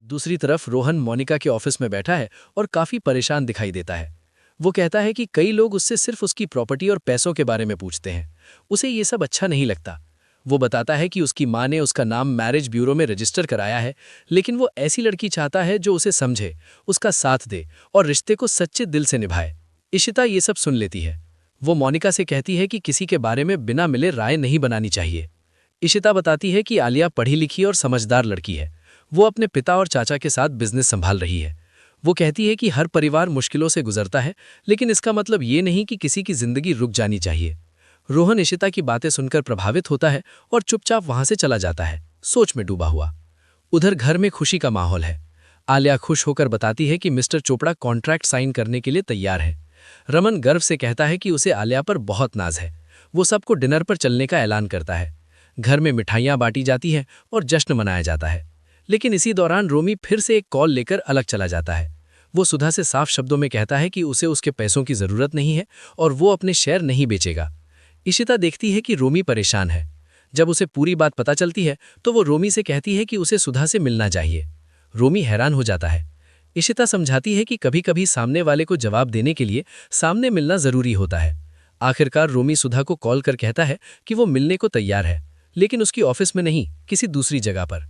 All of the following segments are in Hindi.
दूसरी तरफ रोहन मोनिका के ऑफिस में बैठा है और काफी परेशान दिखाई देता है। वो कहता है कि कई लोग उससे सिर्फ उसकी प्रॉपर्टी और पैसों के बारे में पूछते हैं। उसे ये सब अच्छा नहीं लगता। वो बताता है कि उसकी माँ ने उसका नाम मैरिज ब्यूरो में रजिस्टर कराया है, लेकिन वो ऐसी लड़की चाहता है जो उसे समझे, उसका साथ दे और रिश्ते को सच्चे दिल से निभाए। इशिता ये सब सुन लेती है। वो मोनिका से कहती है कि किसी के बारे में बिना मिले राय नहीं बनानी चाहिए। इशिता बताती है कि आलिया पढ़ी लिखी और समझदार लड़की है। वो अपने पिता और चाचा के साथ बिजनेस संभाल रही है। वो कहती है कि हर परिवार मुश्किलों से गुजरता है, लेकिन इसका मतलब ये नहीं कि किसी की जिंदगी रुक जानी चाहिए। रोहन इशिता की बातें सुनकर प्रभावित होता है और चुपचाप वहां से चला जाता है, सोच में डूबा हुआ। उधर घर में खुशी का माहौल है। आलिया खुश होकर बताती है कि मिस्टर चोपड़ा कॉन्ट्रैक्ट साइन करने के लिए तैयार है। रमन गर्व से कहता है कि उसे आलिया पर बहुत नाज है। वो सबको डिनर पर चलने का ऐलान करता है। घर में मिठाइयाँ बांटी जाती हैं और जश्न मनाया जाता है। लेकिन इसी दौरान रोमी फिर से एक कॉल लेकर अलग चला जाता है। वो सुधा से साफ शब्दों में कहता है कि उसे उसके पैसों की जरूरत नहीं है और वो अपने शेयर नहीं बेचेगा। इशिता देखती है कि रोमी परेशान है। जब उसे पूरी बात पता चलती है तो वो रोमी से कहती है कि उसे सुधा से मिलना चाहिए। रोमी हैरान हो जाता है। इशिता समझाती है कि कभी कभी सामने वाले को जवाब देने के लिए सामने मिलना जरूरी होता है। आखिरकार रोमी सुधा को कॉल कर कहता है कि वो मिलने को तैयार है, लेकिन उसकी ऑफिस में नहीं, किसी दूसरी जगह पर।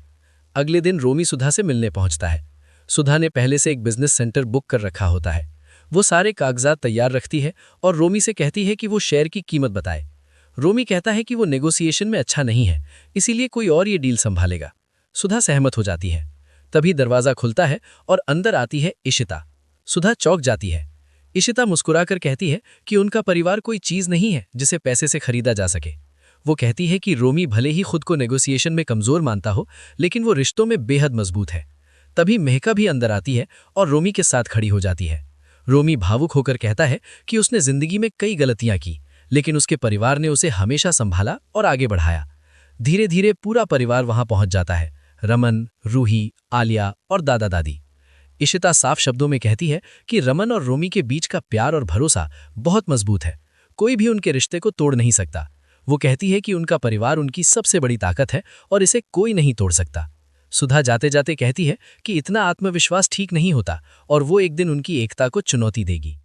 अगले दिन रोमी सुधा से मिलने पहुंचता है। सुधा ने पहले से एक बिजनेस सेंटर बुक कर रखा होता है। वो सारे कागजात तैयार रखती है और रोमी से कहती है कि वो शेयर की कीमत बताए। रोमी कहता है कि वो नेगोशिएशन में अच्छा नहीं है, इसीलिए कोई और ये डील संभालेगा। सुधा सहमत हो जाती है। तभी दरवाजा खुलता है और अंदर आती है इशिता। सुधा चौंक जाती है। इशिता मुस्कुराकर कहती है कि उनका परिवार कोई चीज नहीं है जिसे पैसे से खरीदा जा सके। वो कहती है कि रोमी भले ही खुद को नेगोशिएशन में कमजोर मानता हो, लेकिन वो रिश्तों में बेहद मजबूत है। तभी मेहका भी अंदर आती है और रोमी के साथ खड़ी हो जाती है। रोमी भावुक होकर कहता है कि उसने जिंदगी में कई गलतियां की, लेकिन उसके परिवार ने उसे हमेशा संभाला और आगे बढ़ाया। धीरे धीरे पूरा परिवार वहां पहुंच जाता है। रमन, रूही, आलिया और दादा दादी। इशिता साफ शब्दों में कहती है कि रमन और रोमी के बीच का प्यार और भरोसा बहुत मजबूत है। कोई भी उनके रिश्ते को तोड़ नहीं सकता। वो कहती है कि उनका परिवार उनकी सबसे बड़ी ताकत है और इसे कोई नहीं तोड़ सकता। सुधा जाते जाते कहती है कि इतना आत्मविश्वास ठीक नहीं होता और वो एक दिन उनकी एकता को चुनौती देगी।